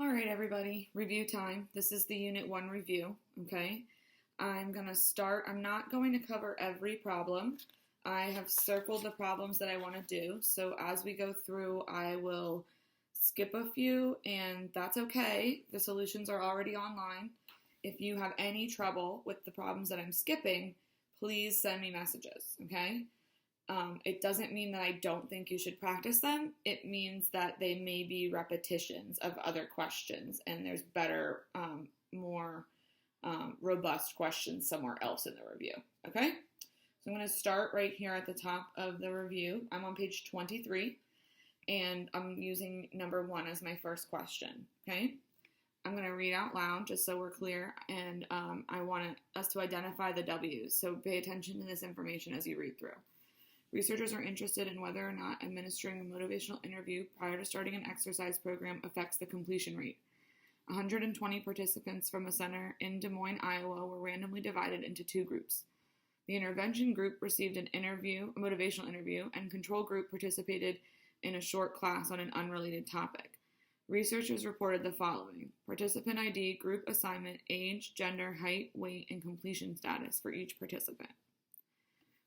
All right, everybody, review time. This is the Unit 1 review, okay? I'm going to start. I'm not going to cover every problem. I have circled the problems that I want to do, so as we go through, I will skip a few, and that's okay. The solutions are already online. If you have any trouble with the problems that I'm skipping, please send me messages, okay? It doesn't mean that I don't think you should practice them. It means that they may be repetitions of other questions, and there's better, more robust questions somewhere else in the review. Okay? So I'm going to start right here at the top of the review. I'm on page 23, and I'm using number 1 as my first question. Okay? I'm going to read out loud just so we're clear, and I want us to identify the W's. So pay attention to this information as you read through. Researchers are interested in whether or not administering a motivational interview prior to starting an exercise program affects the completion rate. 120 participants from a center in Des Moines, Iowa were randomly divided into 2 groups. The intervention group received a motivational interview, and control group participated in a short class on an unrelated topic. Researchers reported the following: participant ID, group assignment, age, gender, height, weight, and completion status for each participant.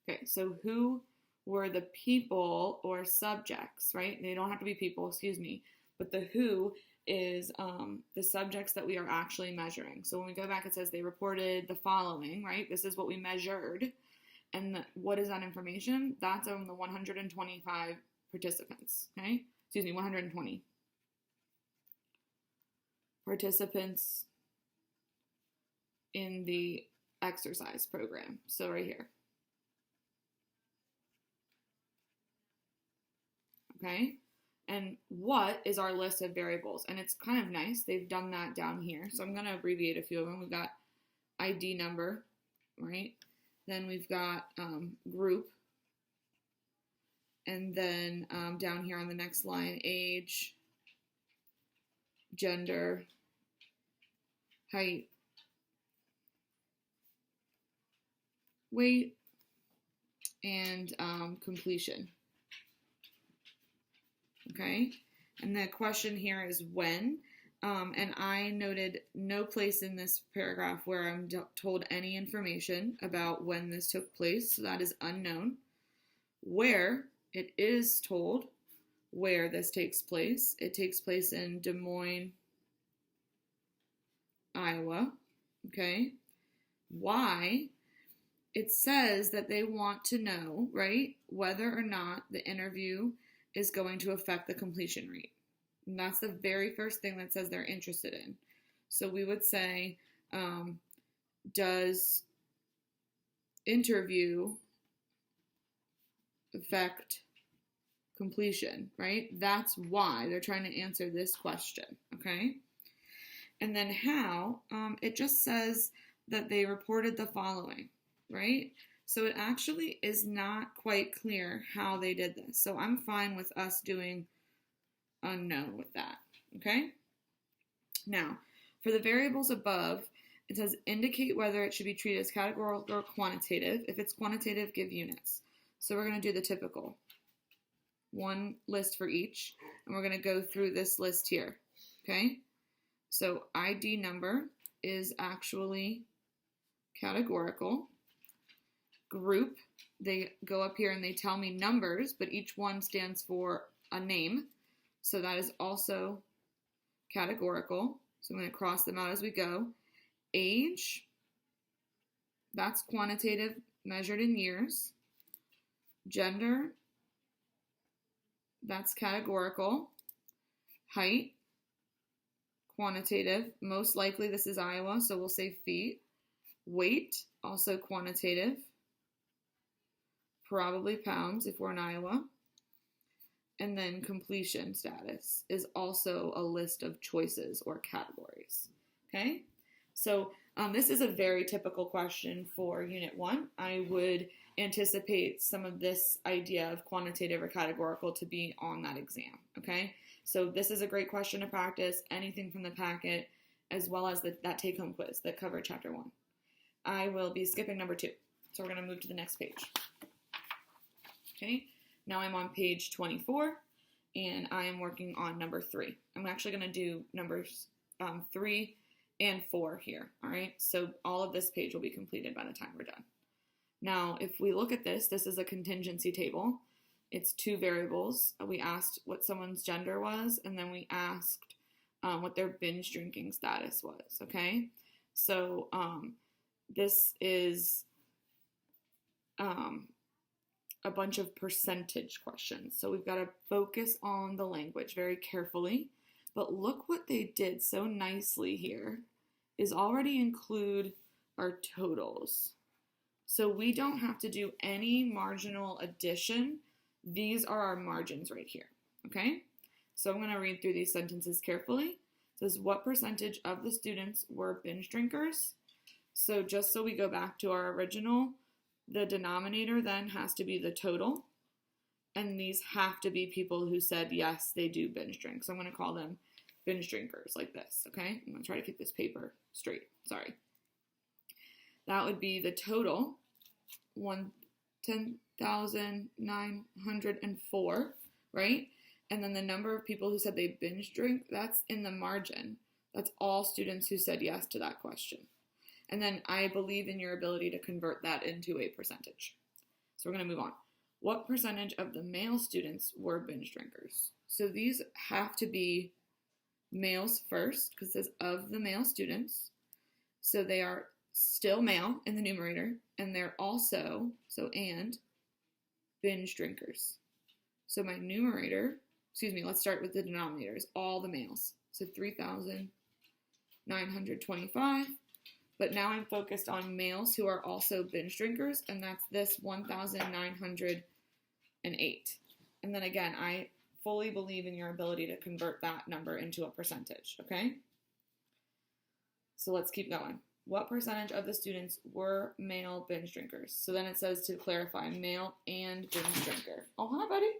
Okay, so who were the people or subjects, right? They don't have to be people, excuse me, but the who is the subjects that we are actually measuring. So when we go back, it says they reported the following, right? This is what we measured. And what is that information? That's on the 125 participants, okay? Excuse me, 120 participants in the exercise program. So right here. Okay, and what is our list of variables? And it's kind of nice. They've done that down here. So I'm going to abbreviate a few of them. We've got ID number, right? Then we've got group. And then down here on the next line, age, gender, height, weight, and completion. Okay, and the question here is when, and I noted no place in this paragraph where I'm told any information about when this took place, so that is unknown. Where, it is told where this takes place. It takes place in Des Moines, Iowa. Okay, why? It says that they want to know, right, whether or not the interview is going to affect the completion rate. And that's the very first thing that says they're interested in. So we would say, does interview affect completion, right? That's why they're trying to answer this question, okay? And then how, it just says that they reported the following, right? So it actually is not quite clear how they did this. So I'm fine with us doing unknown with that, okay? Now, for the variables above, it says indicate whether it should be treated as categorical or quantitative. If it's quantitative, give units. So we're going to do the typical. One list for each, and we're going to go through this list here, okay? So ID number is actually categorical. Group, they go up here and they tell me numbers, but each one stands for a name. So that is also categorical. So I'm going to cross them out as we go. Age, that's quantitative, measured in years. Gender, that's categorical. Height, quantitative. Most likely this is Iowa, so we'll say feet. Weight, also quantitative. Probably pounds if we're in Iowa. And then completion status is also a list of choices or categories. Okay, so this is a very typical question for Unit 1. I would anticipate some of this idea of quantitative or categorical to be on that exam. Okay, so this is a great question to practice, anything from the packet, as well as that take-home quiz that covered Chapter 1. I will be skipping number 2, so we're going to move to the next page. Okay, now I'm on page 24, and I am working on number 3. I'm actually going to do numbers 3 and 4 here, all right? So all of this page will be completed by the time we're done. Now, if we look at this, this is a contingency table. It's 2 variables. We asked what someone's gender was, and then we asked what their binge drinking status was, okay? So this is a bunch of percentage questions. So we've got to focus on the language very carefully. But look what they did so nicely here is already include our totals. So we don't have to do any marginal addition. These are our margins right here, okay? So I'm going to read through these sentences carefully. It says, what percentage of the students were binge drinkers? So just so we go back to our original, the denominator then has to be the total. And these have to be people who said, yes, they do binge drink. So I'm going to call them binge drinkers like this, okay? I'm going to try to keep this paper straight. Sorry. That would be the total, 10,904, right? And then the number of people who said they binge drink, that's in the margin. That's all students who said yes to that question. And then I believe in your ability to convert that into a percentage. So we're going to move on. What percentage of the male students were binge drinkers? So these have to be males first, because it says of the male students. So they are still male in the numerator, and they're also, and binge drinkers. So my numerator, let's start with the denominators, all the males. So 3,925. But now I'm focused on males who are also binge drinkers, and that's this 1,908. And then again, I fully believe in your ability to convert that number into a percentage, okay? So let's keep going. What percentage of the students were male binge drinkers? So then it says to clarify, male and binge drinker. Oh, hi, buddy.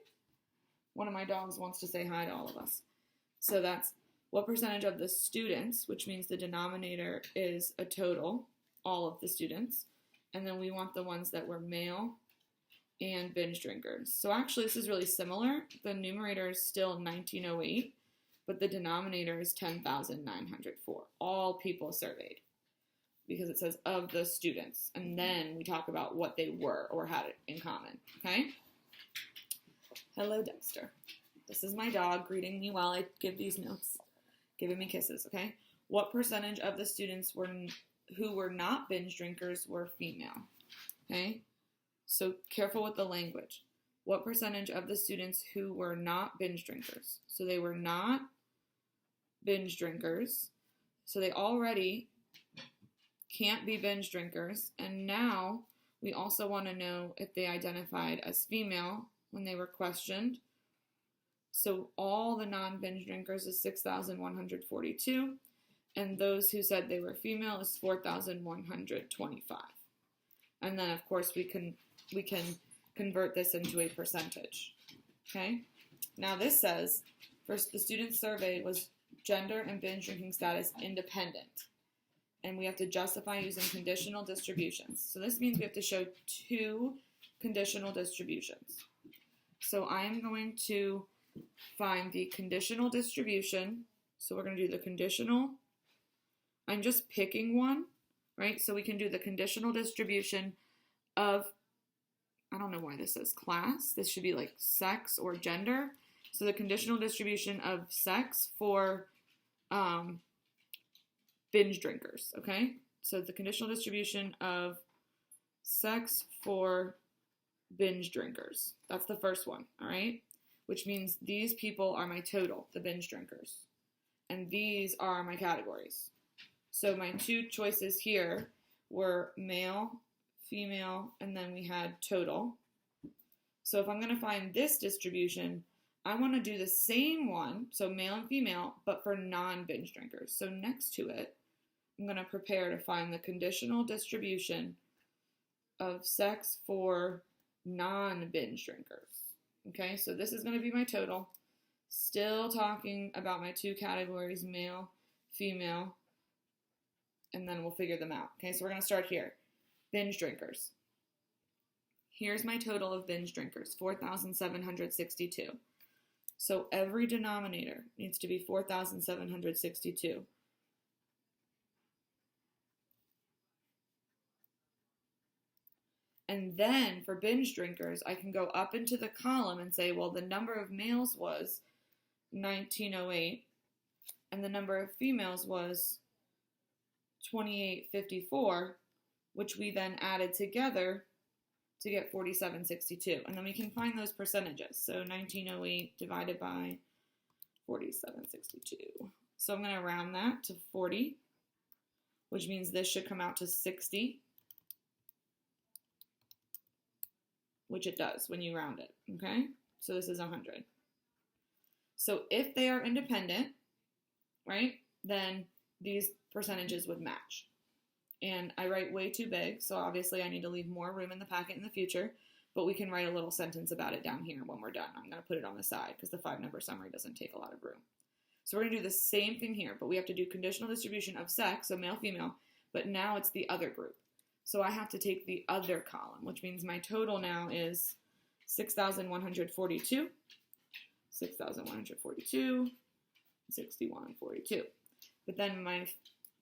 One of my dogs wants to say hi to all of us. So that's what percentage of the students, which means the denominator is a total, all of the students. And then we want the ones that were male and binge drinkers. So actually this is really similar. The numerator is still 1908, but the denominator is 10,904. All people surveyed, because it says of the students. And then we talk about what they were or had in common, okay? Hello, Dexter. This is my dog greeting me while I give these notes, giving me kisses, okay? What percentage of the students who were not binge drinkers were female, okay? So careful with the language. What percentage of the students who were not binge drinkers? So they were not binge drinkers. So they already can't be binge drinkers. And now we also want to know if they identified as female when they were questioned. So all the non-binge drinkers is 6,142. And those who said they were female is 4,125. And then, of course, we can convert this into a percentage, okay? Now this says, first, the student surveyed was gender and binge drinking status independent. And we have to justify using conditional distributions. So this means we have to show 2 conditional distributions. So I'm going to find the conditional distribution. So we're going to do the conditional. I'm just picking one, right? So we can do the conditional distribution of, I don't know why this says class. This should be like sex or gender. So the conditional distribution of sex for binge drinkers, okay? So the conditional distribution of sex for binge drinkers. That's the first one, all right? Which means these people are my total, the binge drinkers. And these are my categories. So my 2 choices here were male, female, and then we had total. So if I'm going to find this distribution, I want to do the same one, so male and female, but for non-binge drinkers. So next to it, I'm going to prepare to find the conditional distribution of sex for non-binge drinkers. Okay, so this is going to be my total. Still talking about my 2 categories, male, female, and then we'll figure them out. Okay, so we're going to start here. Binge drinkers. Here's my total of binge drinkers, 4,762. So every denominator needs to be 4,762. And then for binge drinkers, I can go up into the column and say, well, the number of males was 1908 and the number of females was 2854, which we then added together to get 4762. And then we can find those percentages. So 1908 divided by 4762. So I'm going to round that to 40, which means this should come out to 60, which it does when you round it, okay? So this is 100. So if they are independent, right, then these percentages would match. And I write way too big, so obviously I need to leave more room in the packet in the future, but we can write a little sentence about it down here when we're done. I'm going to put it on the side because the 5-number summary doesn't take a lot of room. So we're going to do the same thing here, but we have to do conditional distribution of sex, so male, female, but now it's the other group. So I have to take the other column, which means my total now is 6,142, 6,142, 6142. But then my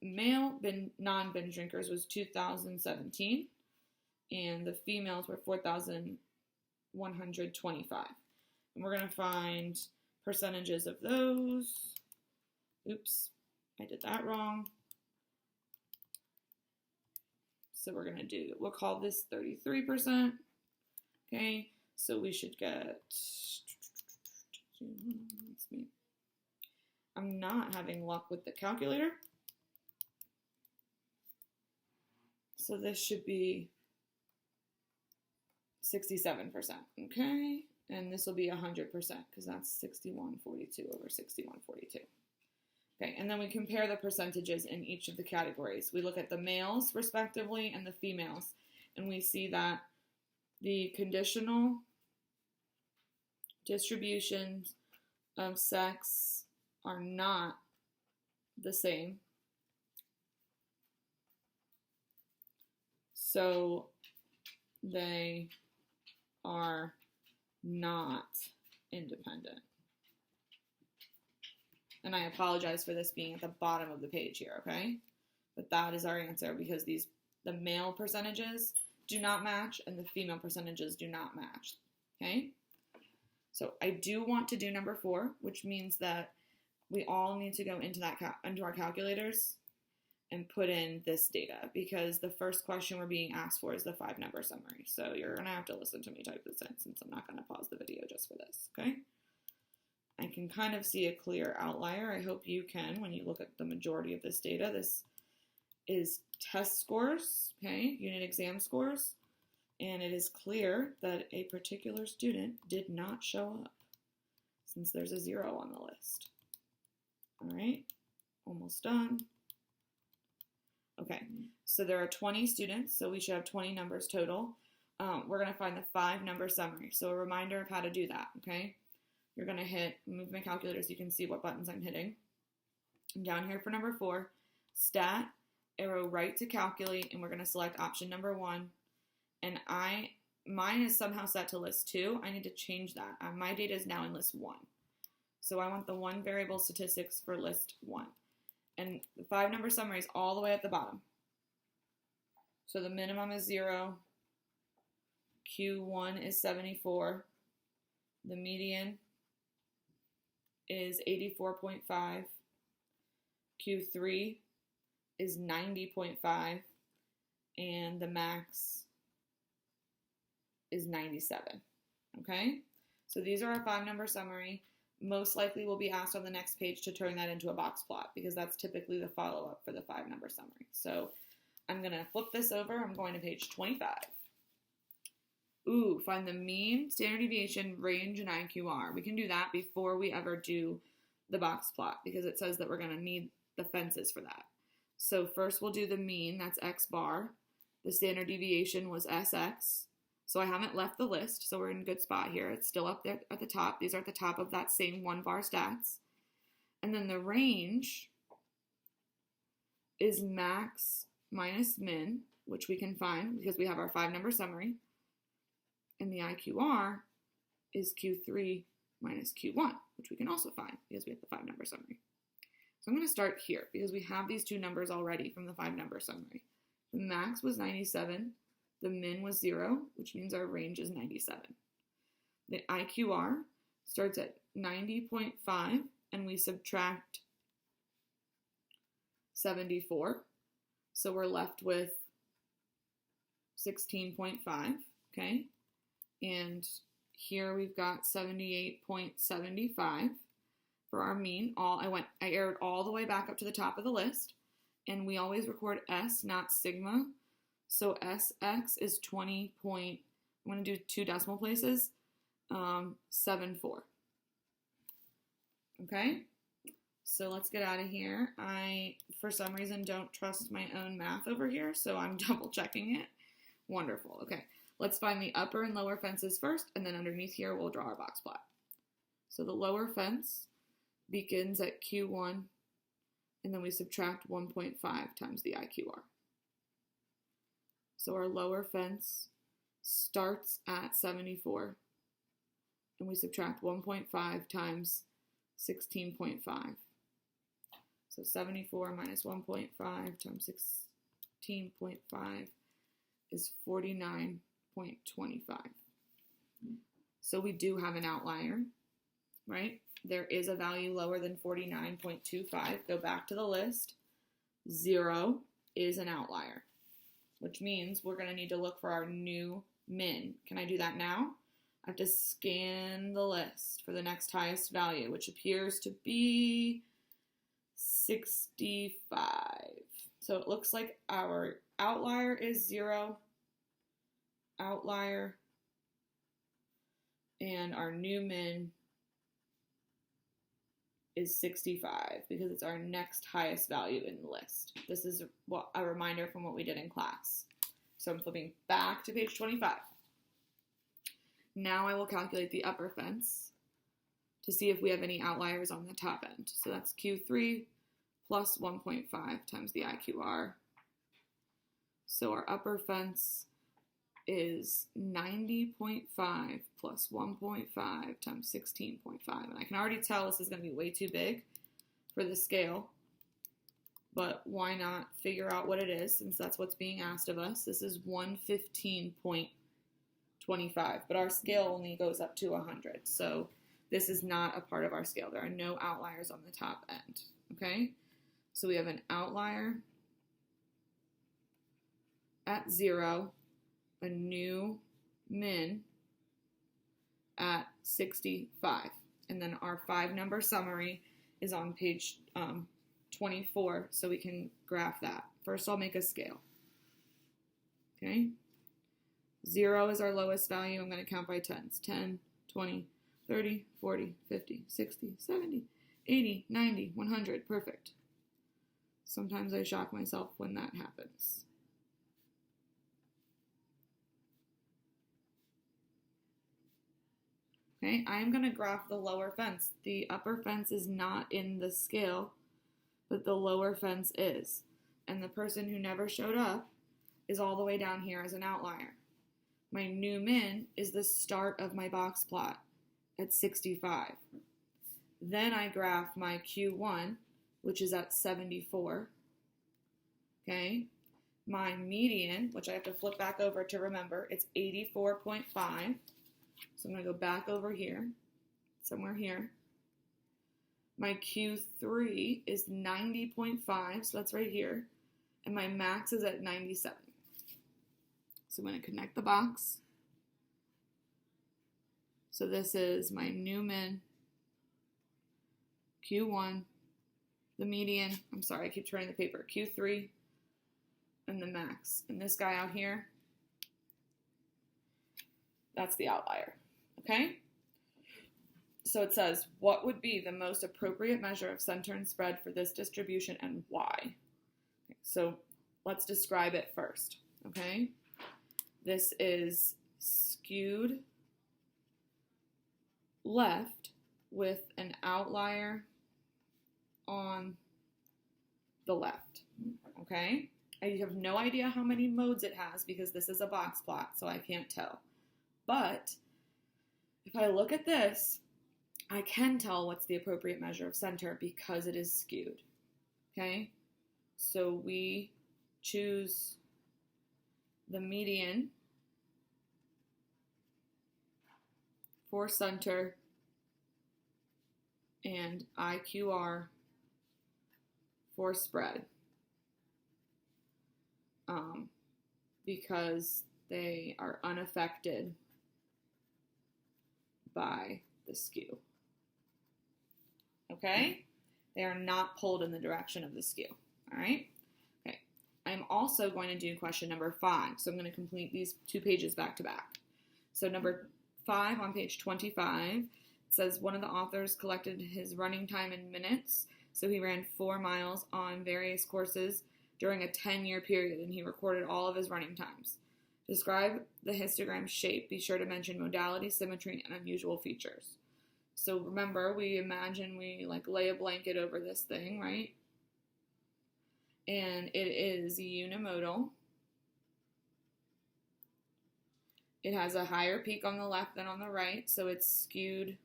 male non-binge drinkers was 2,017, and the females were 4,125. And we're going to find percentages of those. Oops, I did that wrong. So we're going to do, we'll call this 33%. Okay, so we should get, I'm not having luck with the calculator. So this should be 67%, okay? And this will be 100% because that's 6142 over 6142. Okay, and then we compare the percentages in each of the categories. We look at the males, respectively, and the females, and we see that the conditional distributions of sex are not the same. So they are not independent. And I apologize for this being at the bottom of the page here, okay? But that is our answer because the male percentages do not match and the female percentages do not match, okay? So I do want to do number 4, which means that we all need to go into our calculators and put in this data because the first question we're being asked for is the 5-number summary. So you're going to have to listen to me type this in since I'm not going to pause the video just for this, okay? I can kind of see a clear outlier. I hope you can when you look at the majority of this data. This is test scores, okay, unit exam scores, and it is clear that a particular student did not show up since there's a 0 on the list. All right, almost done. Okay, so there are 20 students, so we should have 20 numbers total. We're going to find the 5-number summary. So a reminder of how to do that, okay? You're going to move my calculator so you can see what buttons I'm hitting. And down here for number 4, stat, arrow right to calculate, and we're going to select option number 1. And mine is somehow set to list 2. I need to change that. My data is now in list 1. So I want the 1 variable statistics for list 1. And the 5-number summary is all the way at the bottom. So the minimum is 0. Q1 is 74. The median is 84.5. Q3 is 90.5. And the max is 97. Okay? So these are our 5-number summary. Most likely we'll be asked on the next page to turn that into a box plot because that's typically the follow-up for the 5-number summary. So I'm going to flip this over. I'm going to page 25. Ooh, find the mean, standard deviation, range, and IQR. We can do that before we ever do the box plot because it says that we're going to need the fences for that. So first we'll do the mean, that's X bar. The standard deviation was SX. So I haven't left the list, so we're in a good spot here. It's still up there at the top. These are at the top of that same 1-bar stats. And then the range is max minus min, which we can find because we have our 5-number summary. And the IQR is Q3 minus Q1, which we can also find because we have the 5-number summary. So I'm going to start here because we have these 2 numbers already from the 5-number summary. The max was 97, the min was 0, which means our range is 97. The IQR starts at 90.5, and we subtract 74. So we're left with 16.5, okay? And here we've got 78.75 for our mean. I aired all the way back up to the top of the list, and we always record S, not sigma. So SX is 20 point, I'm going to do 2 decimal places, 74. Okay? So let's get out of here. I, for some reason, don't trust my own math over here, so I'm double checking it. Wonderful. Okay, let's find the upper and lower fences first, and then underneath here we'll draw our box plot. So the lower fence begins at Q1, and then we subtract 1.5 times the IQR. So our lower fence starts at 74, and we subtract 1.5 times 16.5. So 74 minus 1.5 times 16.5 is 49.25. So we do have an outlier, right? There is a value lower than 49.25. Go back to the list. 0 is an outlier, which means we're going to need to look for our new min. Can I do that now? I have to scan the list for the next highest value, which appears to be 65. So it looks like our outlier is 0, outlier, and our new min is 65 because it's our next highest value in the list. This is a reminder from what we did in class. So I'm flipping back to page 25. Now I will calculate the upper fence to see if we have any outliers on the top end. So that's Q3 plus 1.5 times the IQR. So our upper fence is 90.5 plus 1.5 times 16.5. And I can already tell this is going to be way too big for the scale, but why not figure out what it is since that's what's being asked of us. This is 115.25, but our scale only goes up to 100. So this is not a part of our scale. There are no outliers on the top end, okay? So we have an outlier at 0, a new min at 65. And then our 5-number summary is on page 24, so we can graph that. First, I'll make a scale. Okay? 0 is our lowest value. I'm going to count by tens. 10, 20, 30, 40, 50, 60, 70, 80, 90, 100. Perfect. Sometimes I shock myself when that happens. Okay, I'm going to graph the lower fence. The upper fence is not in the scale, but the lower fence is. And the person who never showed up is all the way down here as an outlier. My new min is the start of my box plot at 65. Then I graph my Q1, which is at 74. Okay, my median, which I have to flip back over to remember, it's 84.5. So I'm going to go back over here, somewhere here. My Q3 is 90.5, so that's right here. And my max is at 97. So I'm going to connect the box. So this is my new min, Q1, the median, I'm sorry, I keep turning the paper, Q3, and the max. And this guy out here, that's the outlier, okay? So it says, what would be the most appropriate measure of center and spread for this distribution and why? Okay, so let's describe it first, okay? This is skewed left with an outlier on the left, okay? I have no idea how many modes it has because this is a box plot, so I can't tell. But if I look at this, I can tell what's the appropriate measure of center because it is skewed. Okay? So we choose the median for center and IQR for spread because they are unaffected by the skew. Okay? They are not pulled in the direction of the skew. All right? Okay. I'm also going to do question number 5. So I'm going to complete these 2 pages back to back. So number 5 on page 25, it says one of the authors collected his running time in minutes. So he ran 4 miles on various courses during a 10-year period, and he recorded all of his running times. Describe the histogram shape. Be sure to mention modality, symmetry, and unusual features. So remember, we imagine we like lay a blanket over this thing, right? And it is unimodal. It has a higher peak on the left than on the right, so it's skewed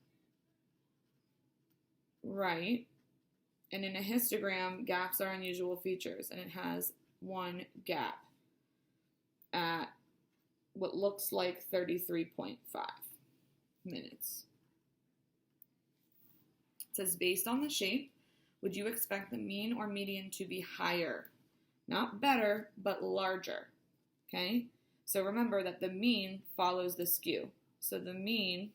right. And in a histogram, gaps are unusual features, and it has 1 gap at what looks like 33.5 minutes. It says, based on the shape, would you expect the mean or median to be higher? Not better, but larger. Okay? So remember that the mean follows the skew. So the mean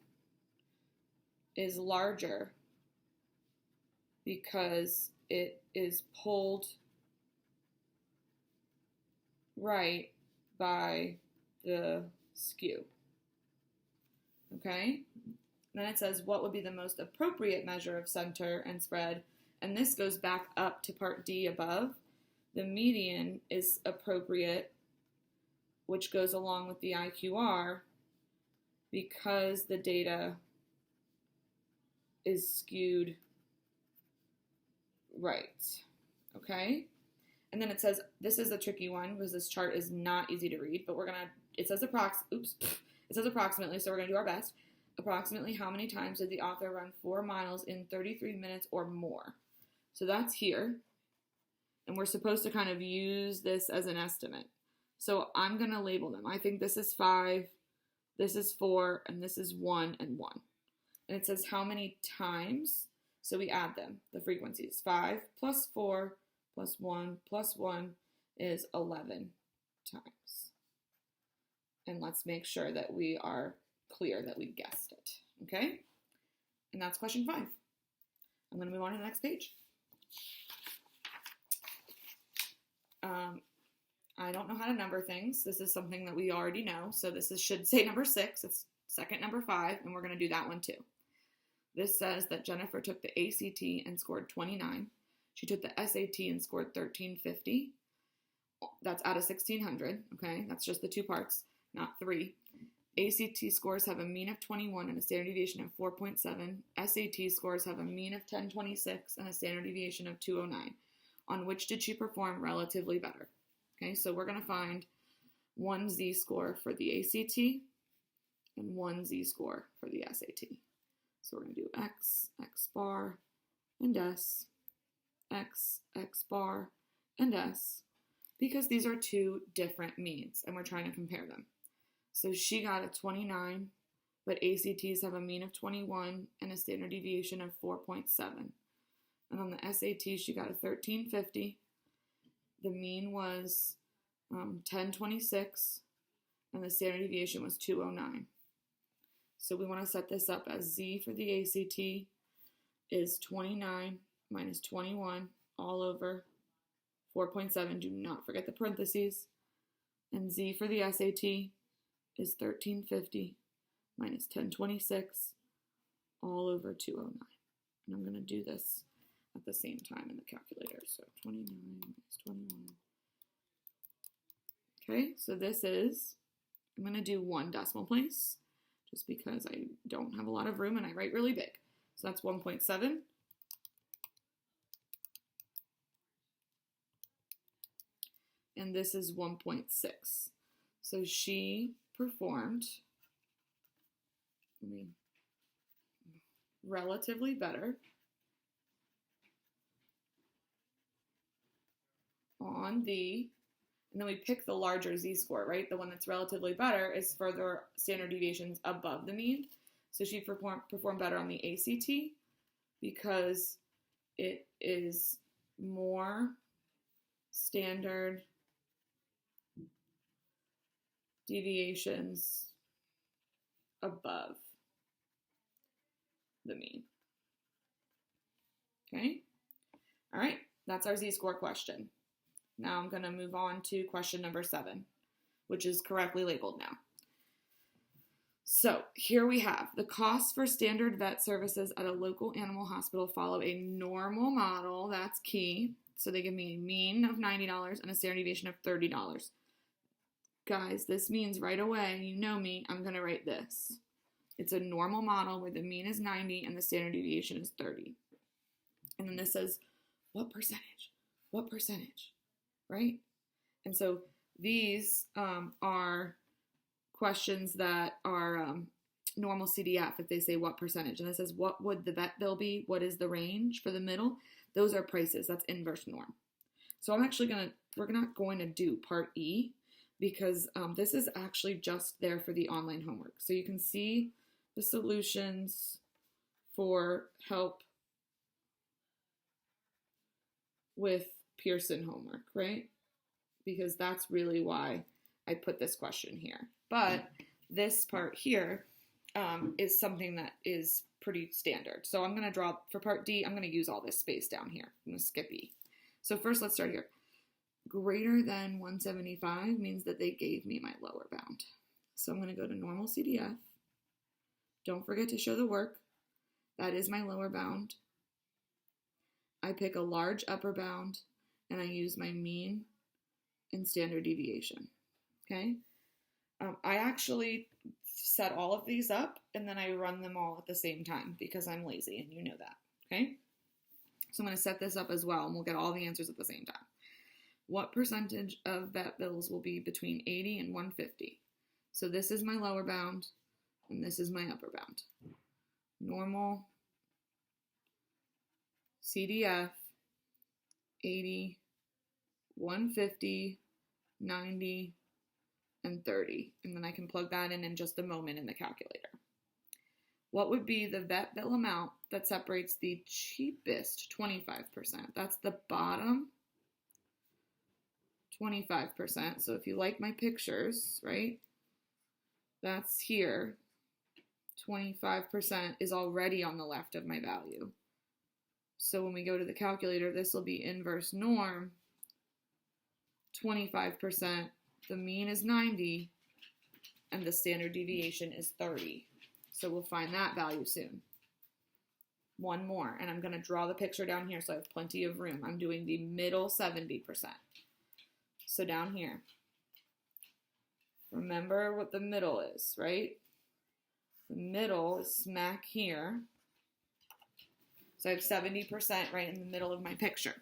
is larger because it is pulled right by the skew. Okay? Then it says, what would be the most appropriate measure of center and spread? And this goes back up to part D above. The median is appropriate, which goes along with the IQR, because the data is skewed right. Okay? And then it says, this is a tricky one because this chart is not easy to read, but it says approximately, so we're going to do our best. Approximately how many times did the author run 4 miles in 33 minutes or more? So that's here. And we're supposed to kind of use this as an estimate. So I'm going to label them. I think this is 5, this is 4, and this is 1 and 1. And it says how many times. So we add them, the frequencies. 5 plus 4 plus 1 plus 1 is 11 times. And let's make sure that we are clear that we guessed it. Okay? And that's question 5. I'm going to move on to the next page. I don't know how to number things. This is something that we already know. So this should say number 6. It's second number 5, and we're going to do that one too. This says that Jennifer took the ACT and scored 29. She took the SAT and scored 1350. That's out of 1600. Okay, that's just the 2 parts, not 3. ACT scores have a mean of 21 and a standard deviation of 4.7. SAT scores have a mean of 1026 and a standard deviation of 209. On which did she perform relatively better? Okay, so we're going to find 1 Z-score for the ACT and 1 Z-score for the SAT. So we're going to do X, X bar, and S, X, X bar, and S, because these are 2 different means, and we're trying to compare them. So she got a 29, but ACTs have a mean of 21 and a standard deviation of 4.7. And on the SAT, she got a 1350. The mean was 1026, and the standard deviation was 209. So we want to set this up as Z for the ACT is 29 minus 21 all over 4.7. Do not forget the parentheses. And Z for the SAT is 1350 minus 1026 all over 209. And I'm going to do this at the same time in the calculator. So 29 minus 21. Okay, so this is, I'm going to do 1 decimal place just because I don't have a lot of room and I write really big. So that's 1.7. And this is 1.6. So she performed, relatively better on the, and then we pick the larger z-score, right? The one that's relatively better is further standard deviations above the mean. So she performed better on the ACT because it is more standard deviations above the mean. Okay? All right, that's our z-score question. Now I'm going to move on to question number 7, which is correctly labeled now. So here we have the costs for standard vet services at a local animal hospital follow a normal model. That's key. So they give me a mean of $90 and a standard deviation of $30. Guys, this means right away, you know me, I'm going to write this. It's a normal model where the mean is 90 and the standard deviation is 30. And then this says, what percentage? What percentage? Right? And so these are questions that are normal CDF if they say what percentage. And it says, what would the vet bill be? What is the range for the middle? Those are prices. That's inverse norm. So we're not going to do part E because this is actually just there for the online homework. So you can see the solutions for help with Pearson homework, right? Because that's really why I put this question here. But this part here is something that is pretty standard. So I'm going to draw, for part D, I'm going to use all this space down here. I'm going to skip E. So first let's start here. Greater than 175 means that they gave me my lower bound. So I'm going to go to normal CDF. Don't forget to show the work. That is my lower bound. I pick a large upper bound and I use my mean and standard deviation. Okay? I actually set all of these up and then I run them all at the same time because I'm lazy and you know that. Okay? So I'm going to set this up as well and we'll get all the answers at the same time. What percentage of vet bills will be between 80 and 150? So this is my lower bound and this is my upper bound. Normal CDF 80, 150, 90, and 30. And then I can plug that in just a moment in the calculator. What would be the vet bill amount that separates the cheapest 25%? That's the bottom 25%. So if you like my pictures, right, that's here. 25% is already on the left of my value. So when we go to the calculator, this will be inverse norm, 25%, the mean is 90, and the standard deviation is 30. So we'll find that value soon. One more, and I'm going to draw the picture down here so I have plenty of room. I'm doing the middle 70%. So down here, remember what the middle is, right? The middle is smack here. So I have 70% right in the middle of my picture.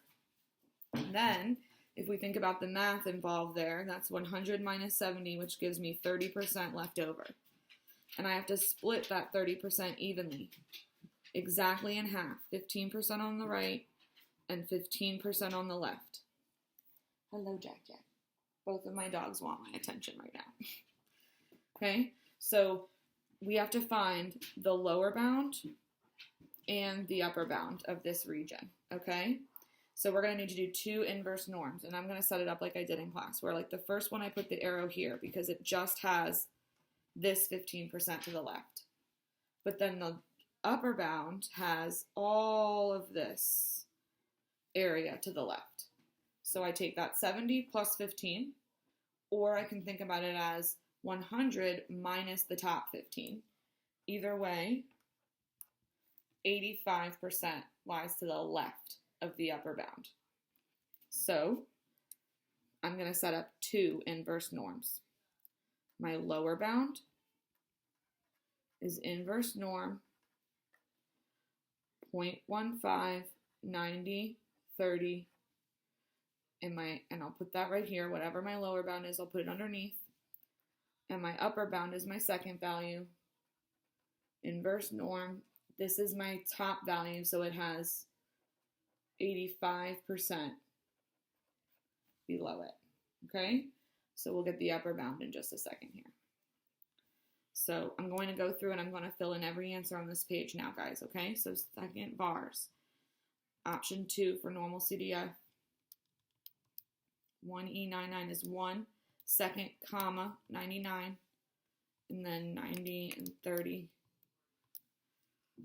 And then, if we think about the math involved there, that's 100 minus 70, which gives me 30% left over. And I have to split that 30% evenly, exactly in half, 15% on the right and 15% on the left. Hello, Jack Jack. Both of my dogs want my attention right now. Okay, so we have to find the lower bound and the upper bound of this region, okay? So we're going to need to do two inverse norms, and I'm going to set it up like I did in class, where like the first one I put the arrow here because it just has this 15% to the left. But then the upper bound has all of this area to the left. So I take that 70 plus 15, or I can think about it as 100 minus the top 15. Either way, 85% lies to the left of the upper bound. So I'm going to set up two inverse norms. My lower bound is inverse norm 0.15, 90, 30, and I'll put that right here. Whatever my lower bound is, I'll put it underneath. And my upper bound is my second value, inverse norm this is my top value, so it has 85% below it, okay? So we'll get the upper bound in just a second here. So I'm going to go through and I'm going to fill in every answer on this page now, guys, okay? So second VARS, option 2 for normal CDF, 1E99 is 1, second comma 99, and then 90 and 30.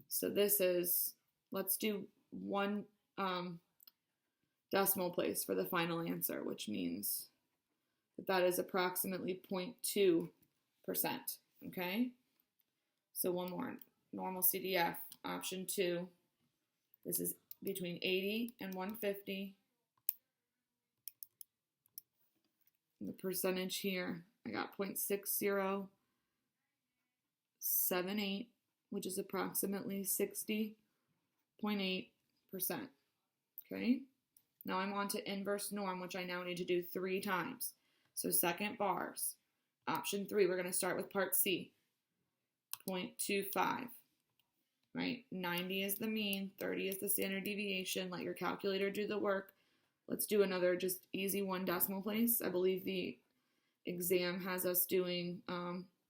So this is, let's do one decimal place for the final answer, which means that is approximately 0.2%, okay? So one more, normal CDF, option 2, this is between 80 and 150. And the percentage here, I got 0.6078, which is approximately 60.8%, okay? Now I'm on to inverse norm, which I now need to do 3 times. So second VARS, option 3, we're going to start with part C, 0.25, right? 90 is the mean, 30 is the standard deviation. Let your calculator do the work. Let's do another just easy 1 decimal place. I believe the exam has us doing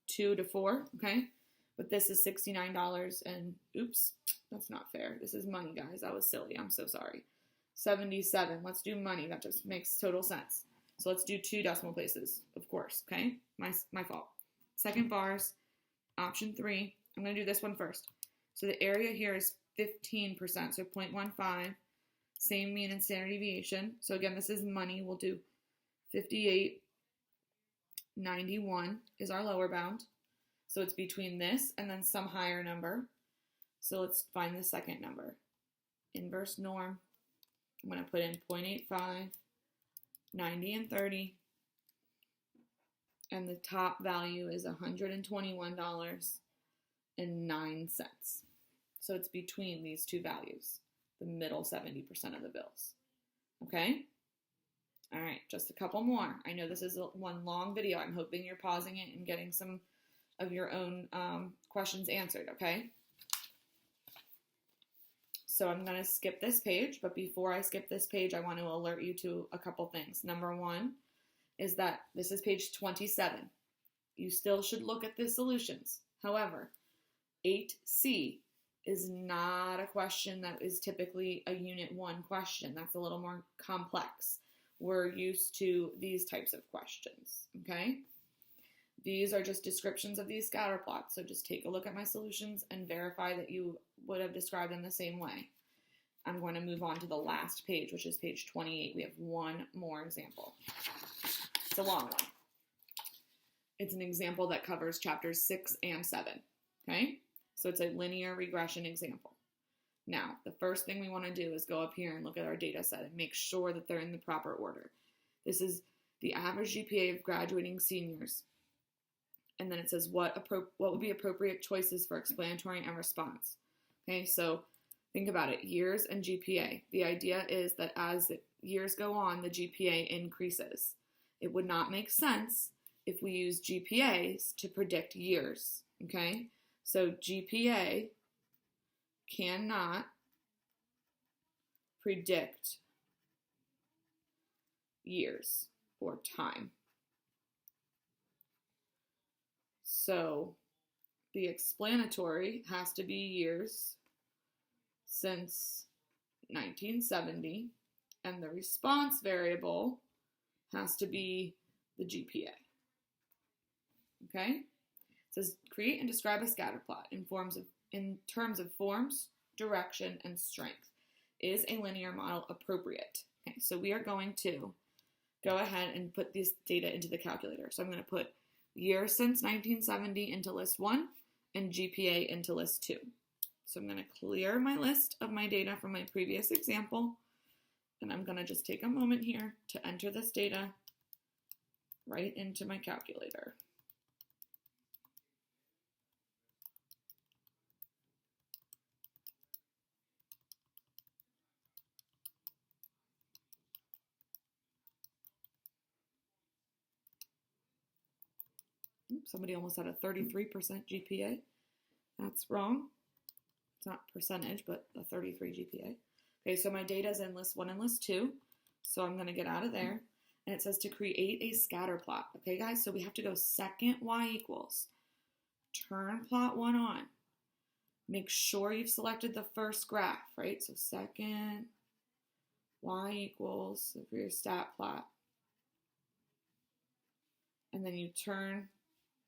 2 to 4, okay? But this is $69 and, oops, that's not fair. This is money, guys. That was silly. I'm so sorry. 77. Let's do money. That just makes total sense. So let's do 2 decimal places, of course, okay? My fault. Second VARS, option 3. I'm going to do this one first. So the area here is 15%, so 0.15. Same mean and standard deviation. So again, this is money. We'll do 58.91 is our lower bound. So it's between this and then some higher number. So let's find the second number. Inverse norm. I'm going to put in 0.85, 90 and 30. And the top value is $121.09. So it's between these two values, the middle 70% of the bills. Okay? All right, just a couple more. I know this is one long video. I'm hoping you're pausing it and getting some of your own questions answered, okay? So I'm going to skip this page, but before I skip this page, I want to alert you to a couple things. Number 1 is that this is page 27. You still should look at the solutions. However, 8C is not a question that is typically a Unit 1 question. That's a little more complex. We're used to these types of questions, okay? These are just descriptions of these scatter plots, so just take a look at my solutions and verify that you would have described them the same way. I'm going to move on to the last page, which is page 28. We have one more example. It's a long one. It's an example that covers chapters 6 and 7, okay? So it's a linear regression example. Now, the first thing we want to do is go up here and look at our data set and make sure that they're in the proper order. This is the average GPA of graduating seniors. And then it says what would be appropriate choices for explanatory and response. Okay, so think about it, years and GPA. The idea is that as the years go on, the GPA increases. It would not make sense if we use GPAs to predict years, okay? So GPA cannot predict years or time. So the explanatory has to be years since 1970, and the response variable has to be the GPA. Okay? It says create and describe a scatter plot in terms of forms, direction, and strength. Is a linear model appropriate? Okay, so we are going to go ahead and put this data into the calculator. So I'm going to put year since 1970 into list 1 and GPA into list 2. So I'm going to clear my list of my data from my previous example, and I'm going to just take a moment here to enter this data right into my calculator. Oops, somebody almost had a 33% GPA. That's wrong. It's not percentage, but a 33 GPA. Okay, so my data is in list 1 and list 2. So I'm going to get out of there. And it says to create a scatter plot. Okay, guys, so we have to go second y equals. Turn plot 1 on. Make sure you've selected the first graph, right? So second y equals for your stat plot. And then you turn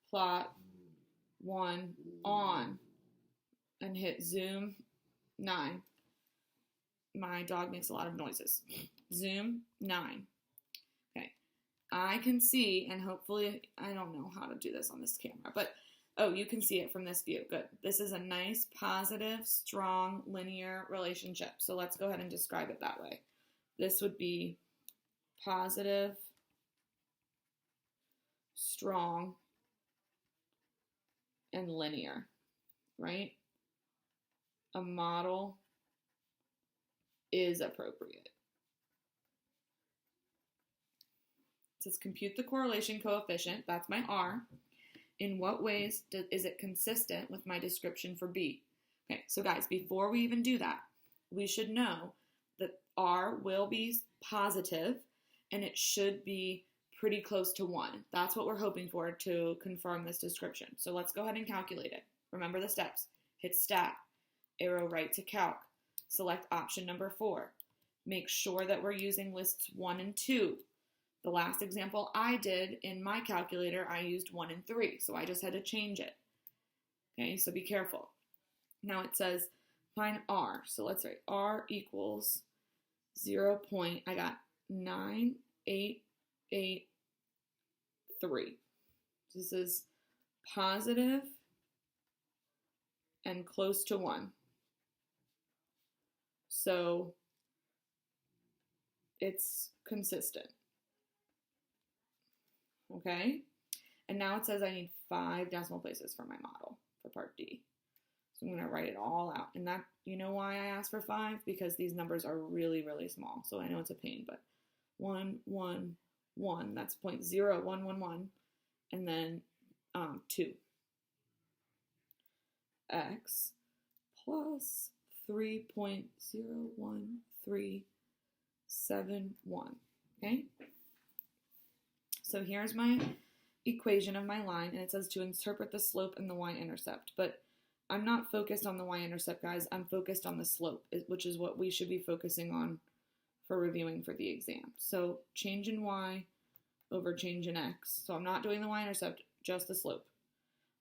plot 1 on and hit zoom 9. My dog makes a lot of noises. Zoom 9. Okay. I can see, and hopefully, I don't know how to do this on this camera, but oh, you can see it from this view. Good. This is a nice, positive, strong, linear relationship. So let's go ahead and describe it that way. This would be positive, strong, and linear, right? A model is appropriate. It says compute the correlation coefficient. That's my R. In what ways is it consistent with my description for B? Okay, so guys, before we even do that, we should know that R will be positive and it should be pretty close to 1. That's what we're hoping for to confirm this description. So let's go ahead and calculate it. Remember the steps. Hit stat, arrow right to calc, select option number 4. Make sure that we're using lists 1 and 2. The last example I did in my calculator, I used 1 and 3, so I just had to change it. Okay, so be careful. Now it says find R. So let's write R equals 0. I got 9,883. This is positive and close to 1. So it's consistent. Okay, and now it says I need 5 decimal places for my model for part D. So I'm going to write it all out. And that, you know why I asked for 5? Because these numbers are really, really small. So I know it's a pain, but 1, 1, 1, that's 0.0111, and then 2. X plus 3.01371. Okay? So here's my equation of my line, and it says to interpret the slope and the y-intercept. But I'm not focused on the y-intercept, guys. I'm focused on the slope, which is what we should be focusing on for reviewing for the exam. So change in y over change in x. So I'm not doing the y-intercept, just the slope.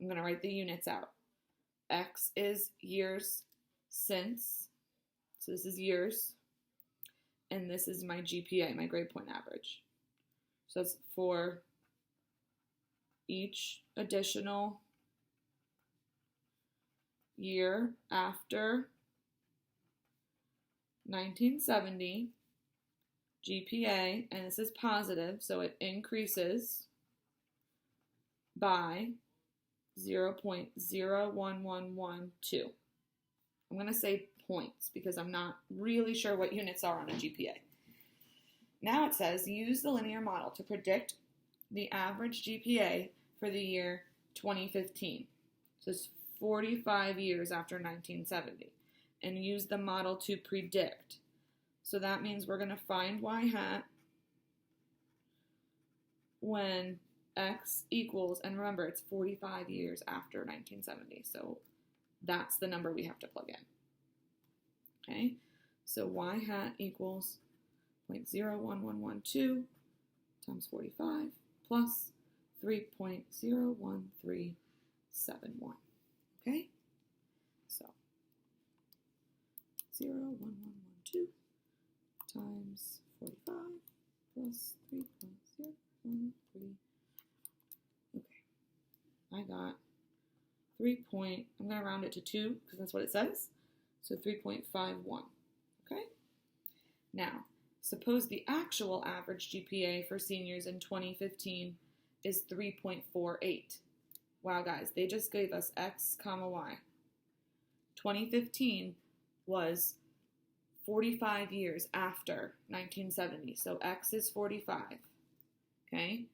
I'm going to write the units out. X is years since. So this is years. And this is my GPA, my grade point average. So it's for each additional year after 1970, GPA, and this is positive, so it increases by 0.01112. I'm going to say points because I'm not really sure what units are on a GPA. Now it says use the linear model to predict the average GPA for the year 2015. So it's 45 years after 1970. And use the model to predict. So that means we're going to find y hat when x equals, and remember it's 45 years after 1970. So that's the number we have to plug in. Okay, so y hat equals 0.01112 times 45 plus 3.01371. Okay, so 0.1112 times 45 plus 3.013. Okay, I got I'm going to round it to 2 because that's what it says. So 3.51. Okay, now suppose the actual average GPA for seniors in 2015 is 3.48. Wow, guys, they just gave us X, Y. 2015 was 45 years after 1970, so X is 45, okay?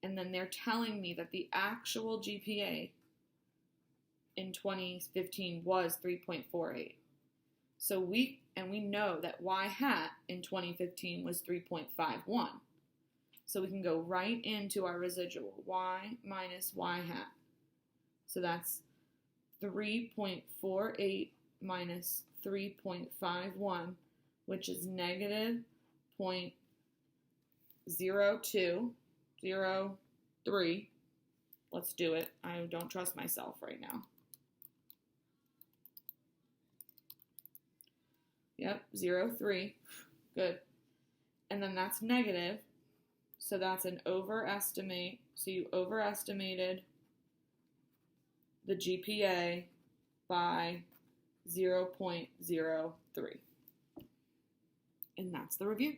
And then they're telling me that the actual GPA in 2015 was 3.48. So we know that y hat in 2015 was 3.51. So we can go right into our residual, y minus y hat. So that's 3.48 minus 3.51, which is negative 0.0203. Let's do it. I don't trust myself right now. Yep, 0.03. Good. And then that's negative. So that's an overestimate. So you overestimated the GPA by 0.03. And that's the review.